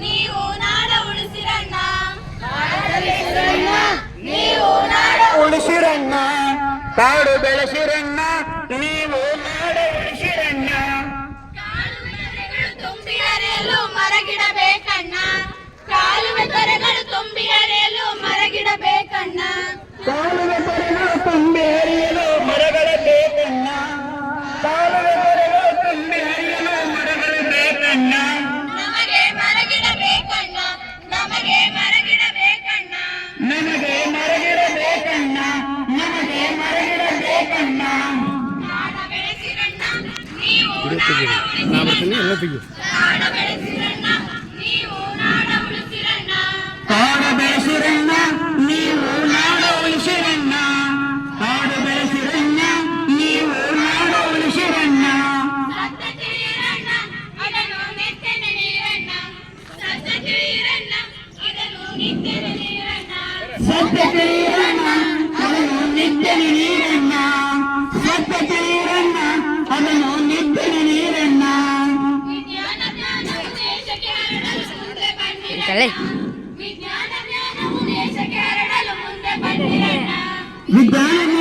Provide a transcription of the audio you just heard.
ನೀವು ನಾಡ ಉಳಿಸಿರಣ್ಣ, ನೀವು ನಾಡ ಉಳಿಸಿರಣ್ಣ, ಕಾಡು ಬೆಳೆಸಿರಣ್ಣ, ನೀವು ನಾಡ ಉಳಿಸಿರಣ್ಣ. ಕಾಲುವೆ ತುಂಬಿ ಹರಿಯಲು ಮರಗಿಡಬೇಕಣ್ಣ, ಕಾಲುವೆ ತೊರೆಗಳು ತುಂಬಿ ಹರಿಯಲು ಮರಗಿಡಬೇಕಣ್ಣ, ಕಾಲುವೆ ತೊರೆಗಳು ತುಂಬಿ ಹರಿಯಲು ಮರಗಳು ಬೇಕಣ್ಣ, ಕಾಲುವೆ ತೊರೆಗಳು ತುಂಬಿ ಹರಿಯಲು ಮರಗಳು ಬೇಕಣ್ಣ. ನಮಗೆ ಮರಗಿಡಬೇಕಣ್ಣ, ನಮಗೆ ಮರಗಿಡಬೇಕಣ್ಣ, ನಮಗೆ ಮರಗಿಡಬೇಕಣ್ಣ, ನಮಗೆ ಮರಗಿಡಬೇಕಣ್ಣ. ನಾಡ ಬೆಳೆಸಿರಣ್ಣ, ನೀವು ನಾಡ ಬೆಳೆಸಿರಣ್ಣ, ನೀವು ನಾಡ ಉಳಿಸಿರಣ್ಣ, ಕಾಡು ಬೆಳೆಸಿರಣ್ಣ, ನೀವು ನಾಡ ಉಳಿಸಿರಣ್ಣ, ಕಾಡು ಬೆಳೆಸಿರಣ್ಣ, ನೀವು ನಾಡ ಉಳಿಸಿರಣ್ಣ. ಸತ್ತ ತಿಳಿಯಿರಣ್ಣ, ಅದನ್ನು ನಿತ್ಯ ನೆನೆಯಿರಣ್ಣ, ಸತ್ತ ತಿಳಿಯಿರಣ್ಣ, ಅದನ್ನು ನಿತ್ಯ ನೆನೆಯಿರಣ್ಣ, ಸತ್ಯ ತಿಳಿಯಿರಣ್ಣ, ಅದನ್ನು ನಿತ್ಯ ನೀರಣ್ಣ, ಸತ್ಯ ತಿಳಿಯಿರಣ್ಣ, ಅದನ್ನು ನಿತ್ಯ ನೀರಣ್ಣ. ವಿಜ್ಞಾನ ಜ್ಞಾನವು ದೇಶಕ್ಕೆ ಹರಡಲು ಮುಂದೆ ಬನ್ನಿರಣ್ಣ, ವಿಜ್ಞಾನ ಜ್ಞಾನವು ದೇಶಕ್ಕೆ ಹರಡಲು ಮುಂದೆ ಬನ್ನಿರಣ್ಣ, ವಿಜ್ಞಾನ